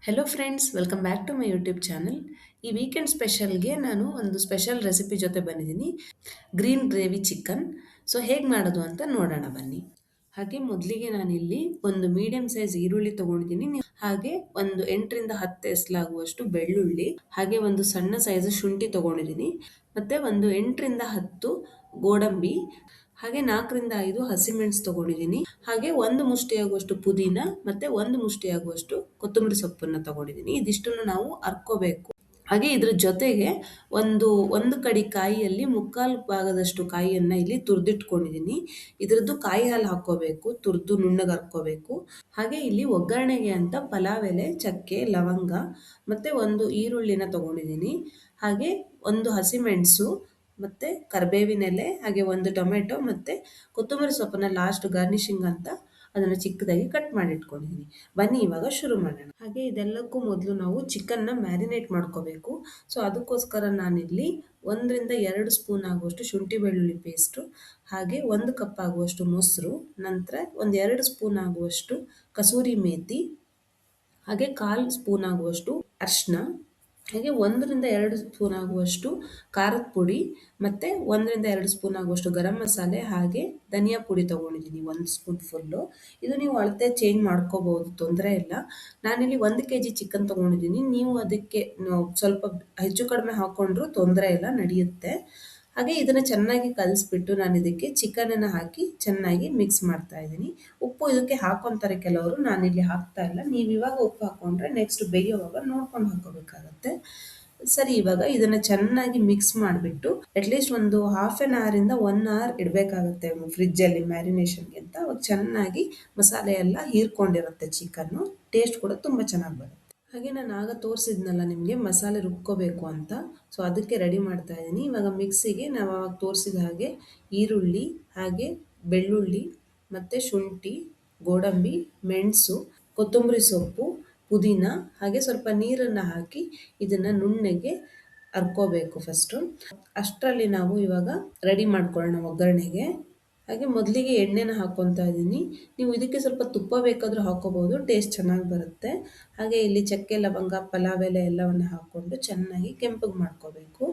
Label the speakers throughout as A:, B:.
A: Hello friends, welcome back to my YouTube channel. ಈ weekend ಸ್ಪೆಷಲ್ಗೆ ನಾನು ಒಂದು ಸ್ಪೆಷಲ್ ರೆಸಿಪಿ ಜೊತೆ ಬಂದಿದ್ದೀನಿ, ಗ್ರೀನ್ ಗ್ರೇವಿ ಚಿಕನ್. ಸೊ ಹೇಗೆ ಮಾಡೋದು ಅಂತ ನೋಡೋಣ ಬನ್ನಿ. ಹಾಗೆ ಮೊದಲಿಗೆ ನಾನಿಲ್ಲಿ ಒಂದು ಮೀಡಿಯಂ ಸೈಜ್ ಈರುಳ್ಳಿ ತಗೊಂಡಿದ್ದೀನಿ. ಹಾಗೆ ಒಂದು 8ರಿಂದ 10 ಎಸಲಾಗುವಷ್ಟು ಬೆಳ್ಳುಳ್ಳಿ, ಹಾಗೆ ಒಂದು ಸಣ್ಣ ಸೈಜ್ ಶುಂಠಿ ತಗೊಂಡಿದ್ದೀನಿ. ಮತ್ತೆ ಒಂದು 8ರಿಂದ 10 ಗೋಡಂಬಿ, ಹಾಗೆ 4ರಿಂದ 5 ಹಸಿಮೆಣಸು ತಗೊಂಡಿದ್ದೀನಿ. ಹಾಗೆ ಒಂದು ಮುಷ್ಟಿಯಾಗುವಷ್ಟು ಪುದೀನ, ಮತ್ತೆ ಒಂದು ಮುಷ್ಟಿಯಾಗುವಷ್ಟು ಕೊತ್ತಂಬರಿ ಸೊಪ್ಪನ್ನ ತಗೊಂಡಿದ್ದೀನಿ. ಇದಿಷ್ಟನ್ನು ನಾವು ಅರ್ಕೋಬೇಕು. ಹಾಗೆ ಇದ್ರ ಜೊತೆಗೆ ಒಂದು ಕಡಿ ಕಾಯಿಯಲ್ಲಿ ಮುಕ್ಕಾಲು ಭಾಗದಷ್ಟು ಕಾಯಿಯನ್ನ ಇಲ್ಲಿ ತುರಿದಿಟ್ಕೊಂಡಿದ್ದೀನಿ. ಇದ್ರದ್ದು ಕಾಯಿ ಹಾಲು ಹಾಕೋಬೇಕು, ತುರ್ದು ನುಣ್ಣಗೆ ಹರ್ಕೋಬೇಕು. ಹಾಗೆ ಇಲ್ಲಿ ಒಗ್ಗರಣೆಗೆ ಅಂತ ಪಲಾವ್ ಎಲೆ, ಚಕ್ಕೆ, ಲವಂಗ ಮತ್ತೆ ಒಂದು ಈರುಳ್ಳಿನ ತಗೊಂಡಿದ್ದೀನಿ. ಹಾಗೆ ಒಂದು ಹಸಿಮೆಣಸು, ಮತ್ತೆ ಕರಿಬೇವಿನ ಎಲೆ, ಹಾಗೆ ಒಂದು ಟೊಮೆಟೊ ಮತ್ತೆ ಕೊತ್ತಂಬರಿ ಸೊಪ್ಪನ್ನ ಲಾಸ್ಟ್ ಗಾರ್ನಿಶಿಂಗ್ ಅಂತ ಅದನ್ನ ಚಿಕ್ಕದಾಗಿ ಕಟ್ ಮಾಡಿ ಇಟ್ಕೊಂಡಿದ್ದೀನಿ. ಬನ್ನಿ ಇವಾಗ ಶುರು ಮಾಡೋಣ. ಹಾಗೆ ಇದೆಲ್ಲಕ್ಕೂ ಮೊದಲು ನಾವು ಚಿಕನ್ನ ಮ್ಯಾರಿನೇಟ್ ಮಾಡ್ಕೋಬೇಕು. ಸೊ ಅದಕ್ಕೋಸ್ಕರ ನಾನಿಲ್ಲಿ 1ರಿಂದ 2 ಸ್ಪೂನ್ ಆಗುವಷ್ಟು ಶುಂಠಿ ಬೆಳ್ಳುಳ್ಳಿ ಪೇಸ್ಟು, ಹಾಗೆ 1 ಕಪ್ ಆಗುವಷ್ಟು ಮೊಸರು, ನಂತರ 2 ಸ್ಪೂನ್ ಆಗುವಷ್ಟು ಕಸೂರಿ ಮೇಥಿ, ಹಾಗೆ 1/4 ಸ್ಪೂನ್ ಆಗುವಷ್ಟು ಅರಿಶಿನ, ಹಾಗೆ 1ರಿಂದ 2 ಸ್ಪೂನ್ ಆಗುವಷ್ಟು ಖಾರದ ಪುಡಿ, ಮತ್ತೆ 1ರಿಂದ 2 ಸ್ಪೂನ್ ಆಗುವಷ್ಟು ಗರಂ ಮಸಾಲೆ, ಹಾಗೆ ಧನಿಯಾ ಪುಡಿ ತಗೊಂಡಿದ್ದೀನಿ 1 ಸ್ಪೂನ್ ಫುಲ್ಲು. ಇದು ನೀವು ಅಳತೆ ಚೇಂಜ್ ಮಾಡ್ಕೋಬಹುದು, ತೊಂದರೆ ಇಲ್ಲ. ನಾನಿಲ್ಲಿ 1 kg ಚಿಕನ್ ತಗೊಂಡಿದ್ದೀನಿ. ನೀವು ಅದಕ್ಕೆ ಸ್ವಲ್ಪ ಹೆಚ್ಚು ಕಡಿಮೆ ಹಾಕೊಂಡ್ರು ತೊಂದರೆ ಇಲ್ಲ, ನಡೆಯುತ್ತೆ. ಹಾಗೆ ಇದನ್ನು ಚೆನ್ನಾಗಿ ಕಲಿಸ್ಬಿಟ್ಟು ನಾನು ಇದಕ್ಕೆ ಚಿಕನನ್ನು ಹಾಕಿ ಚೆನ್ನಾಗಿ ಮಿಕ್ಸ್ ಮಾಡ್ತಾ ಇದ್ದೀನಿ. ಉಪ್ಪು ಇದಕ್ಕೆ ಹಾಕೊತಾರೆ ಕೆಲವರು, ನಾನಿಲ್ಲಿ ಹಾಕ್ತಾ ಇಲ್ಲ. ನೀವು ಇವಾಗ ಉಪ್ಪು ಹಾಕೊಂಡ್ರೆ ನೆಕ್ಸ್ಟ್ ಬೇಯೋವಾಗ ನೋಡ್ಕೊಂಡು ಹಾಕೋಬೇಕಾಗತ್ತೆ. ಸರಿ, ಇವಾಗ ಇದನ್ನ ಚೆನ್ನಾಗಿ ಮಿಕ್ಸ್ ಮಾಡಿಬಿಟ್ಟು ಅಟ್ಲೀಸ್ಟ್ ಒಂದು ½ ಇಂದ 1 hour ಇಡಬೇಕಾಗುತ್ತೆ ಫ್ರಿಜ್ಜಲ್ಲಿ ಮ್ಯಾರಿನೇಷನ್ಗೆ ಅಂತ. ಅವಾಗ ಚೆನ್ನಾಗಿ ಮಸಾಲೆ ಎಲ್ಲ ಹೀರ್ಕೊಂಡಿರುತ್ತೆ ಚಿಕನ್ನು, ಟೇಸ್ಟ್ ಕೂಡ ತುಂಬ ಚೆನ್ನಾಗಿ ಬರುತ್ತೆ. ಹಾಗೆ ನಾನು ಆಗ ತೋರಿಸಿದ್ನಲ್ಲ ನಿಮಗೆ ಮಸಾಲೆ ರುಬ್ಕೋಬೇಕು ಅಂತ, ಸೊ ಅದಕ್ಕೆ ರೆಡಿ ಮಾಡ್ತಾ ಇದ್ದೀನಿ. ಇವಾಗ ಮಿಕ್ಸಿಗೆ ನಾವು ಆವಾಗ ತೋರಿಸಿದ ಹಾಗೆ ಈರುಳ್ಳಿ, ಹಾಗೆ ಬೆಳ್ಳುಳ್ಳಿ, ಮತ್ತು ಶುಂಠಿ, ಗೋಡಂಬಿ, ಮೆಣಸು, ಕೊತ್ತಂಬರಿ ಸೊಪ್ಪು, ಪುದೀನ, ಹಾಗೆ ಸ್ವಲ್ಪ ನೀರನ್ನು ಹಾಕಿ ಇದನ್ನು ನುಣ್ಣಗೆ ಅರ್ಕೋಬೇಕು ಫಸ್ಟು. ಅಷ್ಟರಲ್ಲಿ ನಾವು ಇವಾಗ ರೆಡಿ ಮಾಡ್ಕೊಳ್ಳೋಣ ಒಗ್ಗರಣೆಗೆ. ಹಾಗೆ ಮೊದಲಿಗೆ ಎಣ್ಣೆನ ಹಾಕ್ಕೊತಾ ಇದ್ದೀನಿ. ನೀವು ಇದಕ್ಕೆ ಸ್ವಲ್ಪ ತುಪ್ಪ ಬೇಕಾದರೂ ಹಾಕೋಬಹುದು, ಟೇಸ್ಟ್ ಚೆನ್ನಾಗಿ ಬರುತ್ತೆ. ಹಾಗೆ ಇಲ್ಲಿ ಚಕ್ಕೆ, ಲವಂಗ, ಪಲಾವ್ ಎಲೆ ಎಲ್ಲವನ್ನು ಹಾಕ್ಕೊಂಡು ಚೆನ್ನಾಗಿ ಕೆಂಪಗೆ ಮಾಡ್ಕೋಬೇಕು.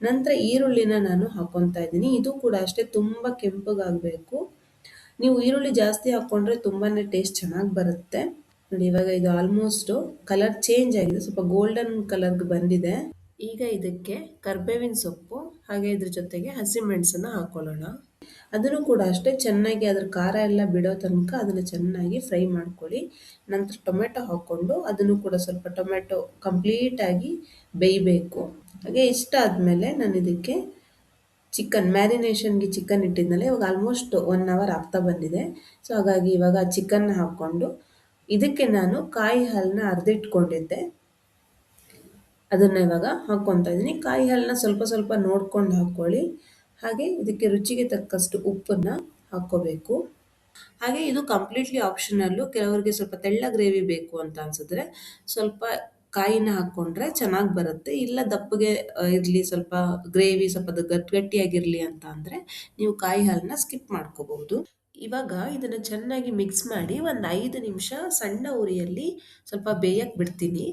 A: ನಂತರ ಈರುಳ್ಳಿನ ನಾನು ಹಾಕ್ಕೊತಾ ಇದ್ದೀನಿ. ಇದು ಕೂಡ ಅಷ್ಟೇ ತುಂಬ ಕೆಂಪಗಾಗಬೇಕು. ನೀವು ಈರುಳ್ಳಿ ಜಾಸ್ತಿ ಹಾಕ್ಕೊಂಡ್ರೆ ತುಂಬಾ ಟೇಸ್ಟ್ ಚೆನ್ನಾಗಿ ಬರುತ್ತೆ. ನೋಡಿ, ಇವಾಗ ಇದು ಆಲ್ಮೋಸ್ಟ್ ಕಲರ್ ಚೇಂಜ್ ಆಗಿದೆ, ಸ್ವಲ್ಪ ಗೋಲ್ಡನ್ ಕಲರ್ಗೆ ಬಂದಿದೆ. ಈಗ ಇದಕ್ಕೆ ಕರ್ಬೇವಿನ ಸೊಪ್ಪು, ಹಾಗೆ ಇದ್ರ ಜೊತೆಗೆ ಹಸಿಮೆಣಸನ್ನ ಹಾಕೊಳ್ಳೋಣ. ಅದನ್ನು ಕೂಡ ಅಷ್ಟೇ ಚೆನ್ನಾಗಿ ಅದ್ರ ಖಾರ ಎಲ್ಲ ಬಿಡೋ ತನಕ ಅದನ್ನು ಚೆನ್ನಾಗಿ ಫ್ರೈ ಮಾಡ್ಕೊಳ್ಳಿ. ನಂತರ ಟೊಮೆಟೊ ಹಾಕ್ಕೊಂಡು ಅದನ್ನು ಕೂಡ ಸ್ವಲ್ಪ ಟೊಮೆಟೊ ಕಂಪ್ಲೀಟಾಗಿ ಬೇಯಬೇಕು. ಹಾಗೆ ಇಷ್ಟ ಆದಮೇಲೆ ನಾನು ಇದಕ್ಕೆ ಮ್ಯಾರಿನೇಷನ್ಗೆ ಚಿಕನ್ ಇಟ್ಟಿದ್ನಲ್ಲ, ಇವಾಗ ಆಲ್ಮೋಸ್ಟ್ 1 hour ಆಗ್ತಾ ಬಂದಿದೆ. ಸೊ ಹಾಗಾಗಿ ಇವಾಗ ಚಿಕನ್ ಹಾಕ್ಕೊಂಡು ಇದಕ್ಕೆ ನಾನು ಕಾಯಿ ಹಾಲನ್ನ ಅರ್ದಿಟ್ಕೊಂಡಿದ್ದೆ, ಅದನ್ನು ಇವಾಗ ಹಾಕ್ಕೊತಾ ಇದ್ದೀನಿ. ಕಾಯಿ ಹಾಲನ್ನ ಸ್ವಲ್ಪ ಸ್ವಲ್ಪ ನೋಡ್ಕೊಂಡು ಹಾಕ್ಕೊಳ್ಳಿ. ಹಾಗೆ ಇದಕ್ಕೆ ರುಚಿಗೆ ತಕ್ಕಷ್ಟು ಉಪ್ಪನ್ನು ಹಾಕ್ಕೋಬೇಕು. ಹಾಗೆ ಇದು ಕಂಪ್ಲೀಟ್ಲಿ ಆಪ್ಷನಲ್ಲು. ಕೆಲವರಿಗೆ ಸ್ವಲ್ಪ ತೆಳ್ಳ ಗ್ರೇವಿ ಬೇಕು ಅಂತ ಅನ್ಸಿದ್ರೆ ಸ್ವಲ್ಪ ಕಾಯಿನ ಹಾಕ್ಕೊಂಡ್ರೆ ಚೆನ್ನಾಗಿ ಬರುತ್ತೆ. ಇಲ್ಲ ದಪ್ಪಗೆ ಇರಲಿ, ಸ್ವಲ್ಪ ಗ್ರೇವಿ ಸ್ವಲ್ಪ ಗಟ್ಟಿಯಾಗಿರಲಿ ಅಂತ ಅಂದರೆ ನೀವು ಕಾಯಿ ಹಾಲನ್ನ ಸ್ಕಿಪ್ ಮಾಡ್ಕೋಬಹುದು. ಇವಾಗ ಇದನ್ನು ಚೆನ್ನಾಗಿ ಮಿಕ್ಸ್ ಮಾಡಿ ಒಂದು 5 ನಿಮಿಷ ಸಣ್ಣ ಉರಿಯಲ್ಲಿ ಸ್ವಲ್ಪ ಬೇಯಕ್ಕೆ ಬಿಡ್ತೀನಿ.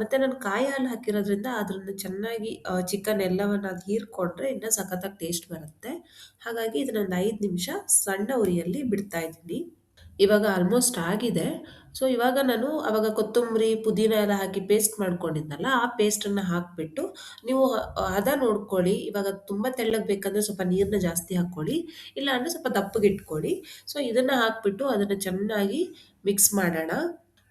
A: ಮತ್ತು ನಾನು ಕಾಯಿ ಹಾಲು ಹಾಕಿರೋದ್ರಿಂದ ಅದನ್ನು ಚೆನ್ನಾಗಿ ಚಿಕನ್ ಎಲ್ಲವನ್ನು ಅದು ಹೀರ್ಕೊಂಡ್ರೆ ಇನ್ನೂ ಸಖತ್ತಾಗಿ ಟೇಸ್ಟ್ ಬರುತ್ತೆ. ಹಾಗಾಗಿ ಇದನ್ನೊಂದು 5 ನಿಮಿಷ ಸಣ್ಣ ಉರಿಯಲ್ಲಿ ಬಿಡ್ತಾ ಇದ್ದೀನಿ. ಇವಾಗ ಆಲ್ಮೋಸ್ಟ್ ಆಗಿದೆ. ಸೊ ಇವಾಗ ನಾನು ಆವಾಗ ಕೊತ್ತಂಬರಿ, ಪುದೀನ ಎಲ್ಲ ಹಾಕಿ ಪೇಸ್ಟ್ ಮಾಡ್ಕೊಂಡಿದ್ನಲ್ಲ, ಆ ಪೇಸ್ಟನ್ನು ಹಾಕಿಬಿಟ್ಟು ನೀವು ಹದ ನೋಡ್ಕೊಳ್ಳಿ. ಇವಾಗ ತುಂಬ ತೆಳ್ಳಗೆ ಬೇಕಂದರೆ ಸ್ವಲ್ಪ ನೀರನ್ನ ಜಾಸ್ತಿ ಹಾಕ್ಕೊಳ್ಳಿ, ಇಲ್ಲ ಅಂದರೆ ಸ್ವಲ್ಪ ದಪ್ಪಗೆ ಇಟ್ಕೊಳ್ಳಿ. ಸೊ ಇದನ್ನು ಹಾಕಿಬಿಟ್ಟು ಅದನ್ನು ಚೆನ್ನಾಗಿ ಮಿಕ್ಸ್ ಮಾಡೋಣ.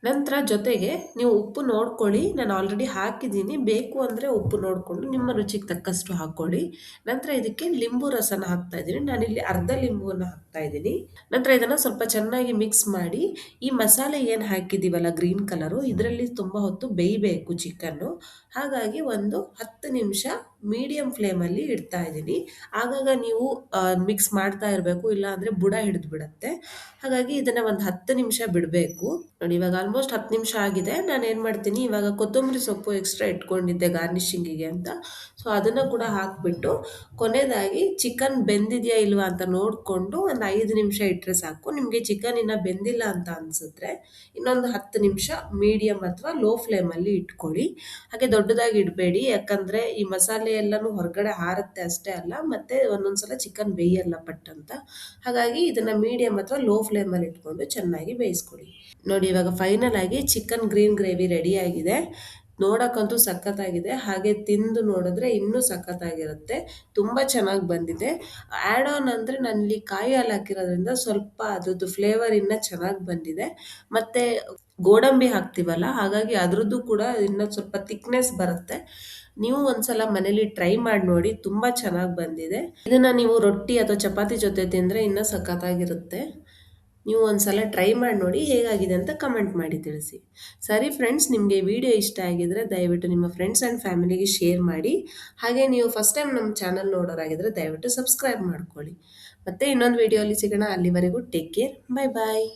A: ನಂತರ ಜೊತೆಗೆ ನೀವು ಉಪ್ಪು ನೋಡ್ಕೊಳ್ಳಿ, ನಾನು ಆಲ್ರೆಡಿ ಹಾಕಿದ್ದೀನಿ. ಬೇಕು ಅಂದರೆ ಉಪ್ಪು ನೋಡಿಕೊಂಡು ನಿಮ್ಮ ರುಚಿಗೆ ತಕ್ಕಷ್ಟು ಹಾಕ್ಕೊಳ್ಳಿ. ನಂತರ ಇದಕ್ಕೆ ಲಿಂಬು ರಸನ ಹಾಕ್ತಾ ಇದ್ದೀನಿ. ನಾನಿಲ್ಲಿ ಅರ್ಧ ಲಿಂಬುವನ್ನು ಹಾಕ್ತಾ ಇದ್ದೀನಿ. ನಂತರ ಇದನ್ನು ಸ್ವಲ್ಪ ಚೆನ್ನಾಗಿ ಮಿಕ್ಸ್ ಮಾಡಿ ಈ ಮಸಾಲೆ ಏನು ಹಾಕಿದ್ದೀವಲ್ಲ ಗ್ರೀನ್ ಕಲರು, ಇದರಲ್ಲಿ ತುಂಬ ಹೊತ್ತು ಬೇಯಬೇಕು ಚಿಕನ್ನು. ಹಾಗಾಗಿ ಒಂದು 10 ನಿಮಿಷ ಮೀಡಿಯಂ ಫ್ಲೇಮಲ್ಲಿ ಇಡ್ತಾ ಇದ್ದೀನಿ. ಆಗಾಗ ನೀವು ಮಿಕ್ಸ್ ಮಾಡ್ತಾ ಇರಬೇಕು, ಇಲ್ಲ ಅಂದರೆ ಬುಡ ಹಿಡಿದು ಬಿಡುತ್ತೆ. ಹಾಗಾಗಿ ಇದನ್ನು ಒಂದು 10 ನಿಮಿಷ ಬಿಡಬೇಕು. ನೋಡಿ ಇವಾಗ ಆಲ್ಮೋಸ್ಟ್ 10 ನಿಮಿಷ ಆಗಿದೆ. ನಾನು ಏನು ಮಾಡ್ತೀನಿ, ಇವಾಗ ಕೊತ್ತಂಬರಿ ಸೊಪ್ಪು ಎಕ್ಸ್ಟ್ರಾ ಇಟ್ಕೊಂಡಿದ್ದೆ ಗಾರ್ನಿಷಿಂಗಿಗೆ ಅಂತ, ಸೊ ಅದನ್ನು ಕೂಡ ಹಾಕಿಬಿಟ್ಟು ಕೊನೆಯದಾಗಿ ಚಿಕನ್ ಬೆಂದಿದೆಯಾ ಇಲ್ವಾ ಅಂತ ನೋಡಿಕೊಂಡು ಒಂದು 5 ನಿಮಿಷ ಇಟ್ಟರೆ ಸಾಕು. ನಿಮಗೆ ಚಿಕನ್ ಇನ್ನೂ ಬೆಂದಿಲ್ಲ ಅಂತ ಅನಿಸಿದ್ರೆ ಇನ್ನೊಂದು 10 ನಿಮಿಷ ಮೀಡಿಯಮ್ ಅಥವಾ ಲೋ ಫ್ಲೇಮಲ್ಲಿ ಇಟ್ಕೊಳ್ಳಿ. ಹಾಗೆ ದೊಡ್ಡದಾಗಿ ಇಡಬೇಡಿ, ಯಾಕಂದರೆ ಈ ಮಸಾಲೆ ಎಲ್ಲನೂ ಹೊರಗಡೆ ಹಾರುತ್ತೆ ಅಷ್ಟೇ ಅಲ್ಲ, ಮತ್ತು ಒಂದೊಂದು ಸಲ ಚಿಕನ್ ಬೇಯಲ್ಲ ಪಟ್ ಅಂತ. ಹಾಗಾಗಿ ಇದನ್ನು ಮೀಡಿಯಮ್ ಅಥವಾ ಲೋ ಫ್ಲೇಮಲ್ಲಿ ಇಟ್ಕೊಂಡು ಚೆನ್ನಾಗಿ ಬೇಯಿಸ್ಕೊಳ್ಳಿ. ನೋಡಿ ಇವಾಗ ಫೈನಲ್ ಆಗಿ ಚಿಕನ್ ಗ್ರೀನ್ ಗ್ರೇವಿ ರೆಡಿ ಆಗಿದೆ. ನೋಡೋಕ್ಕಂತೂ ಸಖತ್ತಾಗಿದೆ, ಹಾಗೆ ತಿಂದು ನೋಡಿದ್ರೆ ಇನ್ನೂ ಸಖತ್ತಾಗಿರುತ್ತೆ. ತುಂಬ ಚೆನ್ನಾಗಿ ಬಂದಿದೆ. ಆ್ಯಡ್ ಆನ್ ಅಂದರೆ ನಾನಿಲ್ಲಿ ಕಾಯಿ ಹಾಲು ಹಾಕಿರೋದ್ರಿಂದ ಸ್ವಲ್ಪ ಅದ್ರದ್ದು ಫ್ಲೇವರ್ ಇನ್ನೂ ಚೆನ್ನಾಗಿ ಬಂದಿದೆ. ಮತ್ತು ಗೋಡಂಬಿ ಹಾಕ್ತೀವಲ್ಲ, ಹಾಗಾಗಿ ಅದ್ರದ್ದು ಕೂಡ ಇನ್ನೂ ಸ್ವಲ್ಪ ಥಿಕ್ನೆಸ್ ಬರುತ್ತೆ. ನೀವು ಒಂದ್ಸಲ ಮನೇಲಿ ಟ್ರೈ ಮಾಡಿ ನೋಡಿ, ತುಂಬ ಚೆನ್ನಾಗಿ ಬಂದಿದೆ. ಇದನ್ನು ನೀವು ರೊಟ್ಟಿ ಅಥವಾ ಚಪಾತಿ ಜೊತೆ ತಿಂದರೆ ಇನ್ನೂ ಸಖತ್ತಾಗಿರುತ್ತೆ. ನೀವು ಒಂದ್ಸಲ ಟ್ರೈ ಮಾಡಿ ನೋಡಿ, ಹೇಗಾಗಿದೆ ಅಂತ ಕಮೆಂಟ್ ಮಾಡಿ ತಿಳಿಸಿ. ಸರಿ ಫ್ರೆಂಡ್ಸ್, ನಿಮಗೆ ವಿಡಿಯೋ ಇಷ್ಟ ಆಗಿದ್ರೆ ದಯವಿಟ್ಟು ನಿಮ್ಮ ಫ್ರೆಂಡ್ಸ್ ಆ್ಯಂಡ್ ಫ್ಯಾಮಿಲಿಗೆ ಶೇರ್ ಮಾಡಿ. ಹಾಗೆ ನೀವು ಫಸ್ಟ್ ಟೈಮ್ ನಮ್ಮ ಚಾನಲ್ ನೋಡೋರಾಗಿದ್ದರೆ ದಯವಿಟ್ಟು ಸಬ್ಸ್ಕ್ರೈಬ್ ಮಾಡ್ಕೊಳ್ಳಿ. ಮತ್ತೆ ಇನ್ನೊಂದು ವಿಡಿಯೋಲಿ ಸಿಗೋಣ. ಅಲ್ಲಿವರೆಗೂ ಟೇಕ್ ಕೇರ್. ಬಾಯ್ ಬಾಯ್.